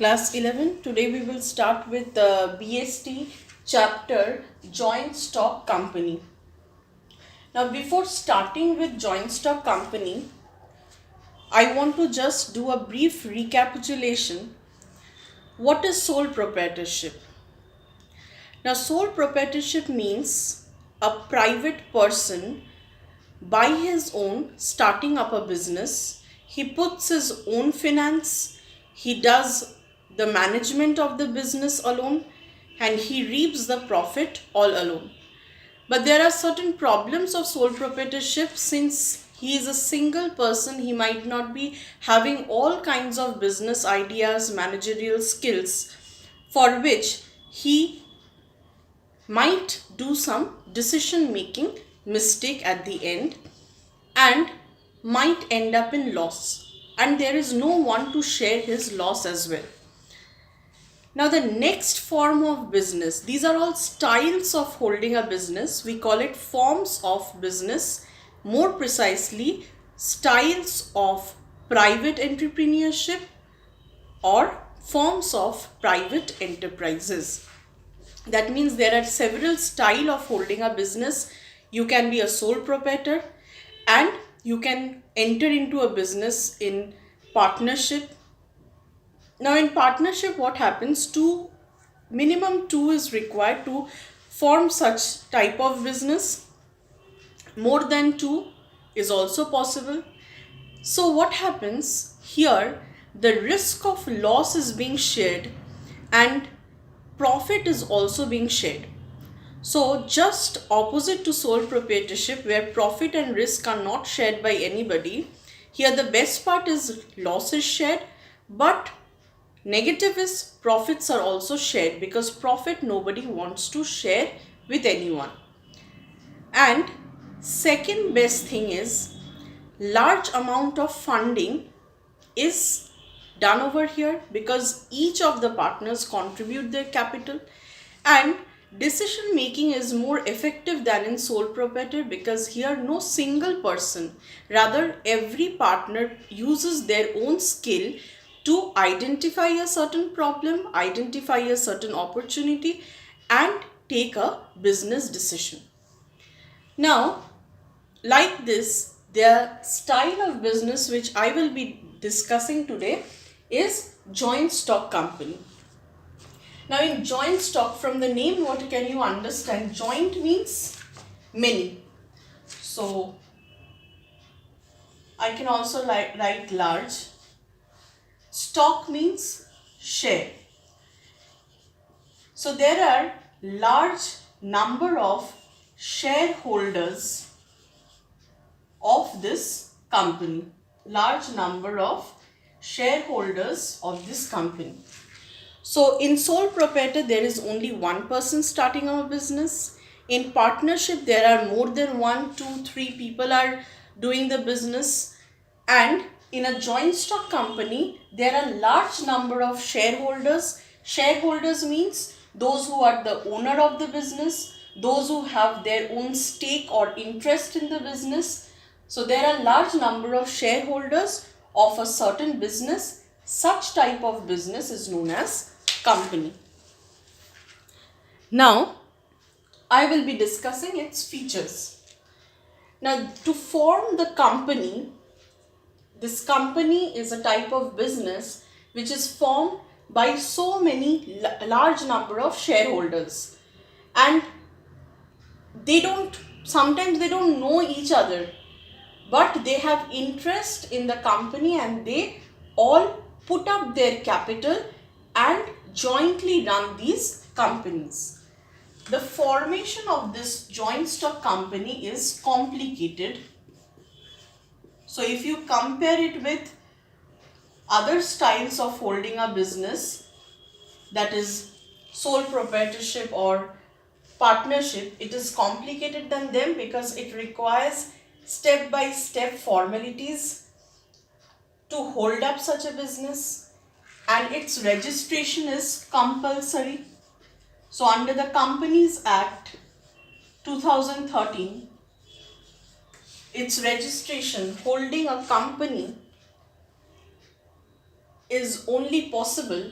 Class 11. Today we will start with the BST chapter Joint Stock Company. Now before starting with Joint Stock Company, I want to just do a brief recapitulation. What is sole proprietorship? Now sole proprietorship means a private person by his own starting up a business. He puts his own finance, he does the management of the business alone, and he reaps the profit all alone. But there are certain problems of sole proprietorship. Since he is a single person, he might not be having all kinds of business ideas, managerial skills, for which he might do some decision making mistake at the end and might end up in loss, and there is no one to share his loss as well. Now the next form of business, these are all styles of holding a business. We call it forms of business, more precisely styles of private entrepreneurship or forms of private enterprises. That means there are several styles of holding a business. You can be a sole proprietor and you can enter into a business in partnership. Now in partnership, what happens? Minimum two is required to form such type of business. More than two is also possible. So what happens here? The risk of loss is being shared and profit is also being shared. So just opposite to sole proprietorship, where profit and risk are not shared by anybody, here the best part is loss is shared, but negative is profits are also shared, because profit nobody wants to share with anyone. And second best thing is large amount of funding is done over here, because each of the partners contribute their capital, and decision making is more effective than in sole proprietor, because here no single person, rather every partner uses their own skill to identify a certain problem, identify a certain opportunity, and take a business decision. Now, like this, the style of business which I will be discussing today is joint stock company. Now in joint stock, from the name, what can you understand? Joint means many. So I can also write large. Stock means share. So there are large number of shareholders of this company. Large number of shareholders of this company. So in sole proprietor, there is only one person starting a business. In partnership, there are more than 1, 2, 3 people are doing the business. And in a joint stock company, there are large number of shareholders. Shareholders means those who are the owner of the business, those who have their own stake or interest in the business. So there are large number of shareholders of a certain business. Such type of business is known as company. Now, I will be discussing its features. Now, to form the company, this company is a type of business which is formed by so many large number of shareholders, and sometimes they don't know each other, but they have interest in the company and they all put up their capital and jointly run these companies. The formation of this joint stock company is complicated. So if you compare it with other styles of holding a business, that is sole proprietorship or partnership, it is complicated than them, because it requires step-by-step formalities to hold up such a business, and its registration is compulsory. So under the Companies Act 2013, its registration, holding a company, is only possible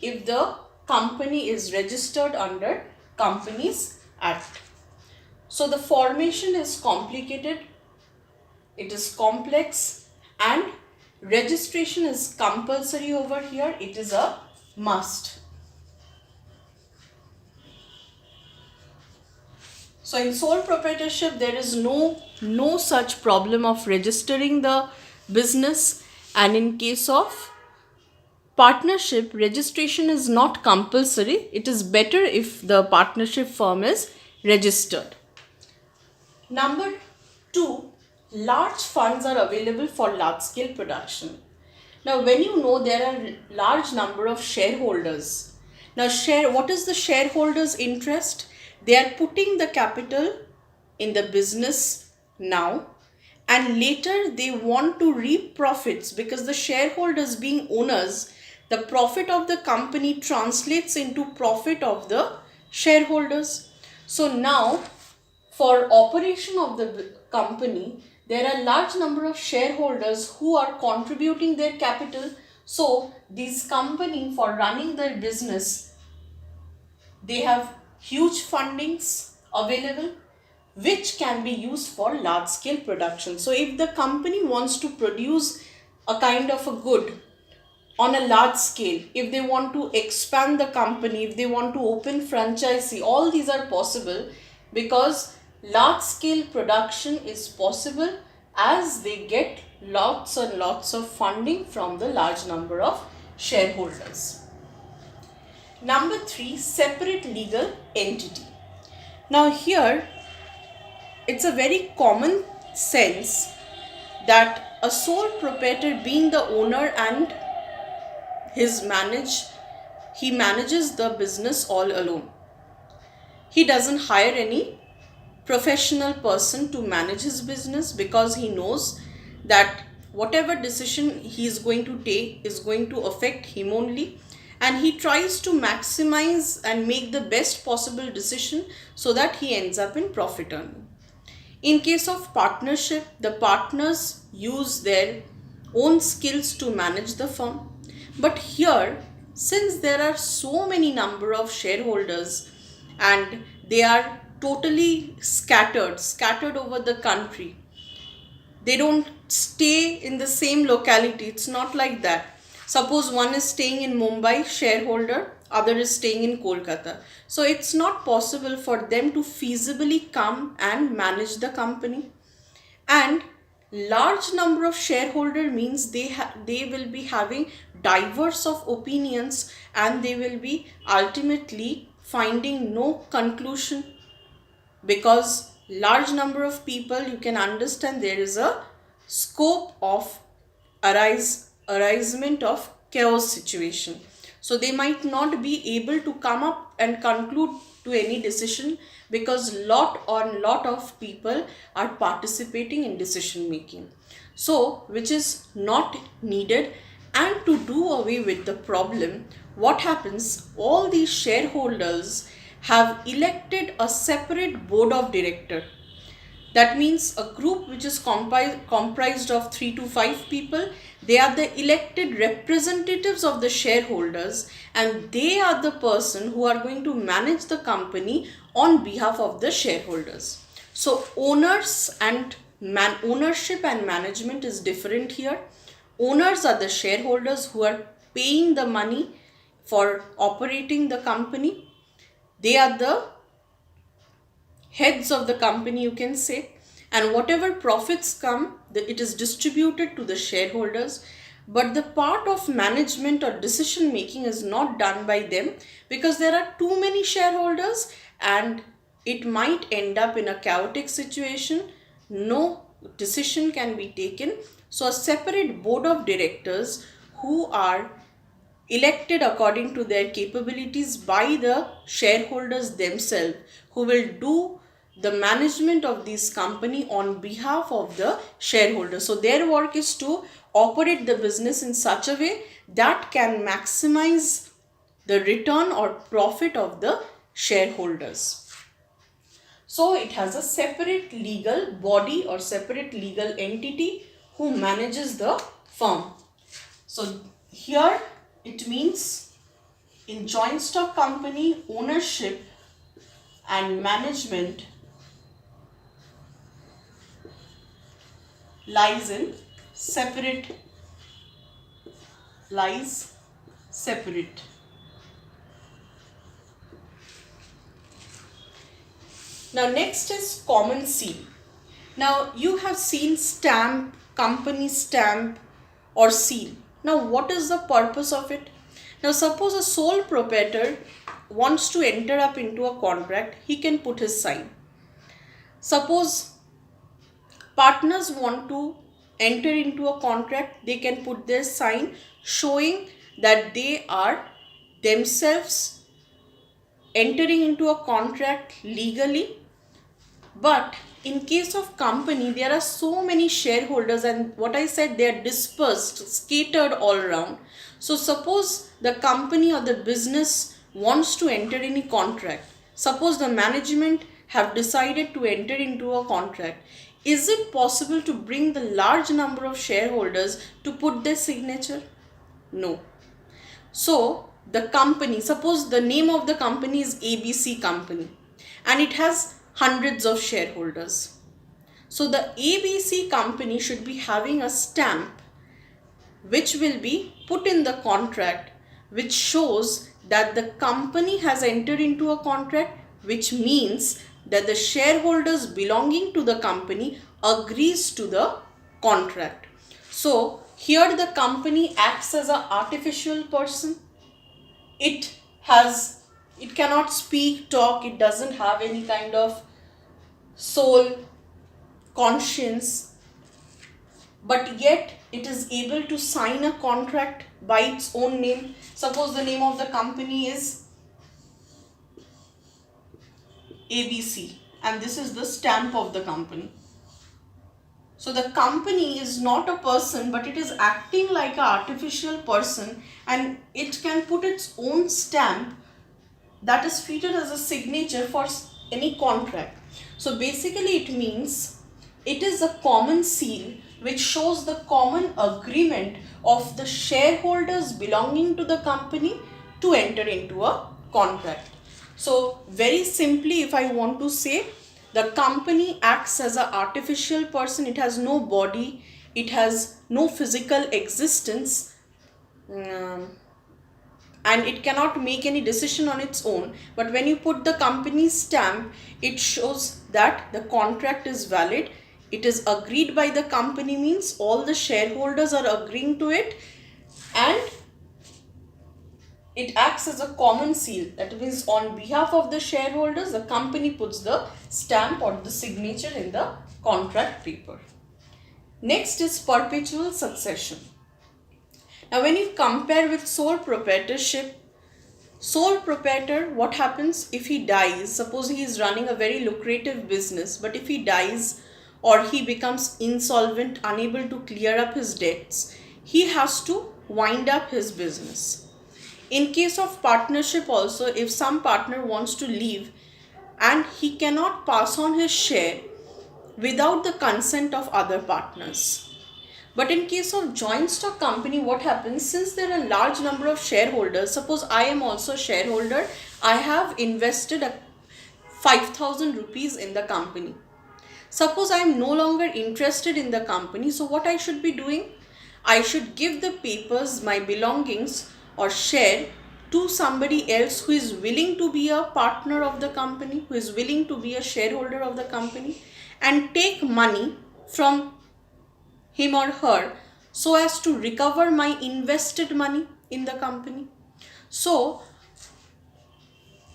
if the company is registered under Companies Act. So the formation is complicated, it is complex, and registration is compulsory over here. It is a must. So in sole proprietorship, there is no such problem of registering the business, and in case of partnership, registration is not compulsory. It is better if the partnership firm is registered. Number 2, large funds are available for large scale production. Now, when you know there are large number of shareholders, now what is the shareholders' interest? They are putting the capital in the business now, and later they want to reap profits, because the shareholders being owners, the profit of the company translates into profit of the shareholders. So now, for operation of the company, there are large number of shareholders who are contributing their capital. So these company, for running their business, they have huge fundings available which can be used for large scale production. So if the company wants to produce a kind of a good on a large scale, if they want to expand the company, if they want to open franchisee, all these are possible, because large scale production is possible as they get lots and lots of funding from the large number of shareholders. Number 3, separate legal entity. Now here, it's a very common sense that a sole proprietor, being the owner and he manages the business all alone. He doesn't hire any professional person to manage his business, because he knows that whatever decision he is going to take is going to affect him only, and he tries to maximize and make the best possible decision so that he ends up in profit earning. In case of partnership, the partners use their own skills to manage the firm. But here, since there are so many number of shareholders and they are totally scattered over the country, they don't stay in the same locality. It's not like that. Suppose one is staying in Mumbai, shareholder, other is staying in Kolkata. So it's not possible for them to feasibly come and manage the company. And large number of shareholder means they will be having diverse of opinions, and they will be ultimately finding no conclusion, because large number of people, you can understand there is a scope of arisement of chaos situation. So they might not be able to come up and conclude to any decision, because lot of people are participating in decision making, so which is not needed. And to do away with the problem, what happens, all these shareholders have elected a separate board of director. That means a group which is comprised of 3 to 5 people. They are the elected representatives of the shareholders, and they are the person who are going to manage the company on behalf of the shareholders. So ownership and management is different here. Owners are the shareholders who are paying the money for operating the company. They are the heads of the company, you can say, and whatever profits come, it is distributed to the shareholders. But the part of management or decision making is not done by them, because there are too many shareholders and it might end up in a chaotic situation. No decision can be taken. So a separate board of directors who are elected according to their capabilities by the shareholders themselves, who will do the management of this company on behalf of the shareholders. So their work is to operate the business in such a way that can maximize the return or profit of the shareholders. So it has a separate legal body or separate legal entity who manages the firm. So here it means In joint stock company, ownership and management lies separate. Now next is common seal. Now you have seen stamp, company stamp or seal. Now what is the purpose of it? Now suppose a sole proprietor wants to enter up into a contract, he can put his sign. Suppose partners want to enter into a contract, they can put their sign showing that they are themselves entering into a contract legally. But in case of company, there are so many shareholders, and what I said, they are dispersed, scattered all around. So suppose the company or the business wants to enter any contract. Suppose the management have decided to enter into a contract. Is it possible to bring the large number of shareholders to put their signature? No. So the company, suppose the name of the company is ABC company and it has hundreds of shareholders. So the ABC company should be having a stamp which will be put in the contract, which shows that the company has entered into a contract, which means that the shareholders belonging to the company agrees to the contract. So here the company acts as an artificial person. It cannot speak, talk, it doesn't have any kind of soul, conscience, but yet it is able to sign a contract by its own name. Suppose the name of the company is ABC and this is the stamp of the company. So the company is not a person, but it is acting like an artificial person, and it can put its own stamp that is treated as a signature for any contract. So basically it means it is a common seal which shows the common agreement of the shareholders belonging to the company to enter into a contract. So very simply, if I want to say, the company acts as an artificial person. It has no body, it has no physical existence, and it cannot make any decision on its own. But when you put the company's stamp, it shows that the contract is valid. It is agreed by the company, means all the shareholders are agreeing to it, and it acts as a common seal. That means on behalf of the shareholders, the company puts the stamp or the signature in the contract paper. Next is perpetual succession. Now when you compare with sole proprietorship, sole proprietor, what happens if he dies? Suppose he is running a very lucrative business, but if he dies or he becomes insolvent, unable to clear up his debts, he has to wind up his business. In case of partnership also, if some partner wants to leave and he cannot pass on his share without the consent of other partners. But in case of joint stock company, what happens, since there are a large number of shareholders, suppose I am also a shareholder, I have invested 5,000 rupees in the company. Suppose I am no longer interested in the company, so what I should be doing? I should give the papers, my belongings or share to somebody else who is willing to be a partner of the company, who is willing to be a shareholder of the company, and take money from him or her so as to recover my invested money in the company. So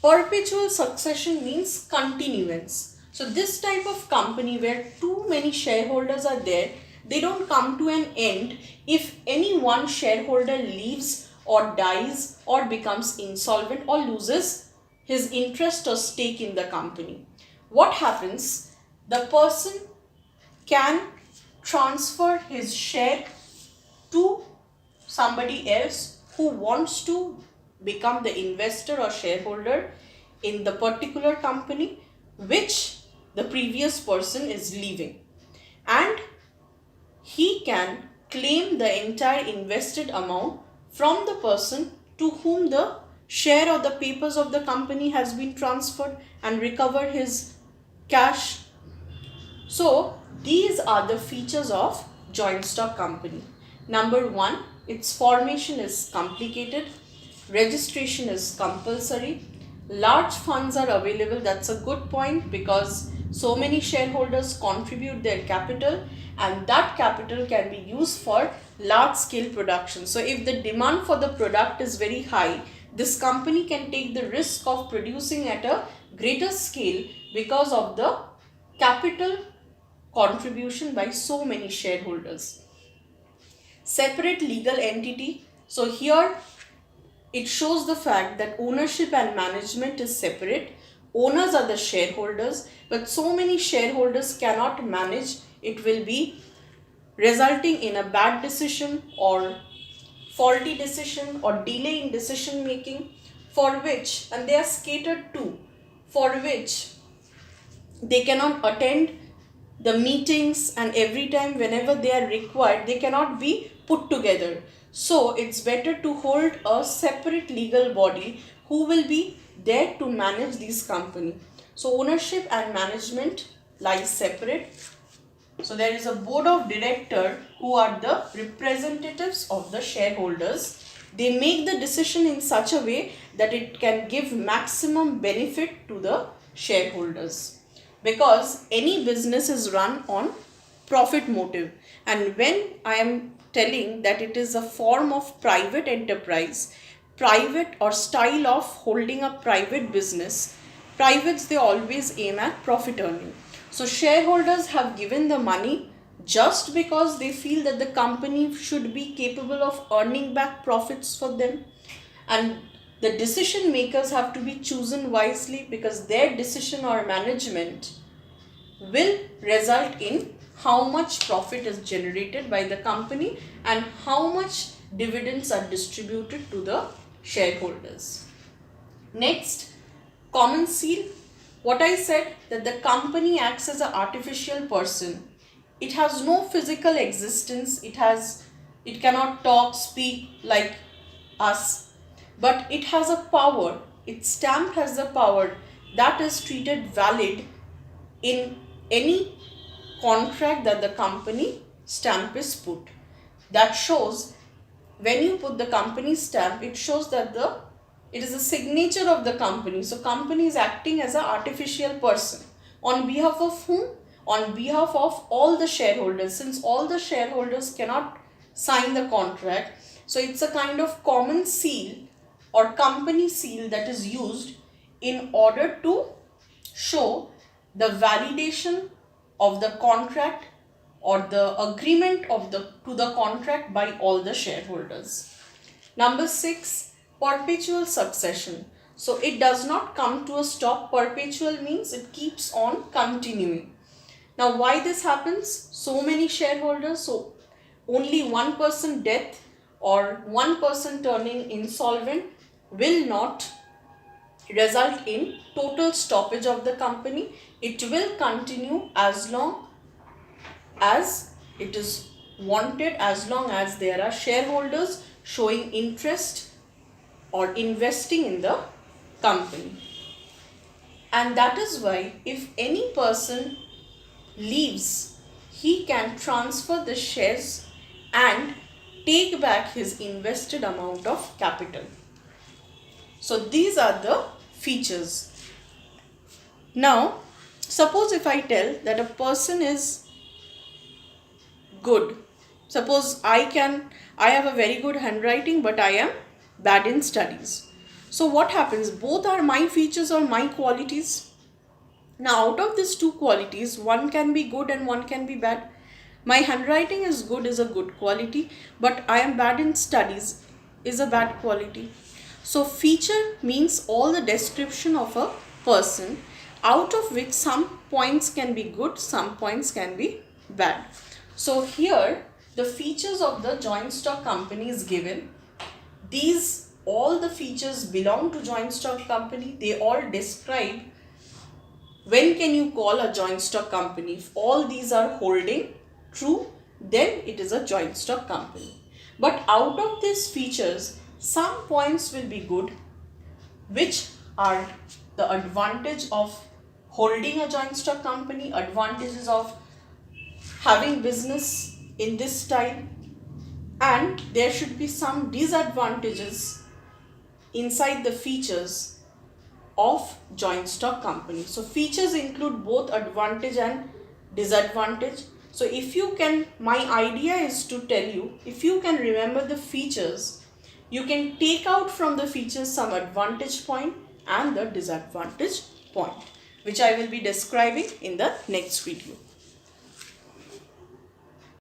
perpetual succession means continuance. So this type of company where too many shareholders are there, they don't come to an end if any one shareholder leaves or dies or becomes insolvent or loses his interest or stake in the company. What happens? The person can transfer his share to somebody else who wants to become the investor or shareholder in the particular company which the previous person is leaving, and he can claim the entire invested amount from the person to whom the share or the papers of the company has been transferred and recover his cash. So these are the features of joint stock company. Number one, its formation is complicated, registration is compulsory, large funds are available. That's a good point because so many shareholders contribute their capital and that capital can be used for large scale production. So if the demand for the product is very high, this company can take the risk of producing at a greater scale because of the capital contribution by so many shareholders. Separate legal entity. So here it shows the fact that ownership and management is separate. Owners are the shareholders, but so many shareholders cannot manage. It will be resulting in a bad decision or faulty decision or delay in decision making, for which, and they are scattered too, for which they cannot attend the meetings, and every time whenever they are required they cannot be put together. So it's better to hold a separate legal body who will be there to manage this company. So ownership and management lies separate. So there is a board of director who are the representatives of the shareholders. They make the decision in such a way that it can give maximum benefit to the shareholders, because any business is run on profit motive. And when I am telling that it is a form of private enterprise, private or style of holding a private business, privates, they always aim at profit earning. So shareholders have given the money just because they feel that the company should be capable of earning back profits for them, and the decision makers have to be chosen wisely because their decision or management will result in how much profit is generated by the company and how much dividends are distributed to the shareholders. Next, common seal. What I said, that the company acts as an artificial person. It has no physical existence. It cannot talk, speak like us, but it has a power. Its stamp has the power that is treated valid in any contract that the company stamp is put. That shows, when you put the company stamp, it shows that it is a signature of the company. So company is acting as an artificial person. On behalf of whom? On behalf of all the shareholders, since all the shareholders cannot sign the contract. So it's a kind of common seal or company seal that is used in order to show the validation of the contract or the agreement to the contract by all the shareholders. Number 6, perpetual succession. So it does not come to a stop. Perpetual means it keeps on continuing. Now why this happens? So many shareholders, so only one person death or one person turning insolvent will not result in total stoppage of the company. It will continue as long as it is wanted, as long as there are shareholders showing interest or investing in the company. And that is why if any person leaves, he can transfer the shares and take back his invested amount of capital. So these are the features. Now, suppose if I tell that a person is good. Suppose I have a very good handwriting, but I am bad in studies. So what happens? Both are my features or my qualities. Now out of these two qualities, one can be good and one can be bad. My handwriting is good, is a good quality, but I am bad in studies is a bad quality. So feature means all the description of a person, out of which some points can be good, some points can be bad. So here the features of the joint stock company is given. These all the features belong to joint stock company. They all describe when can you call a joint stock company. If all these are holding true, then it is a joint stock company. But out of these features, some points will be good, which are the advantage of holding a joint stock company, advantages of having business in this style, and there should be some disadvantages inside the features of joint stock company. So features include both advantage and disadvantage. So if you can, my idea is to tell you, if you can remember the features, you can take out from the features some advantage point and the disadvantage point, which I will be describing in the next video.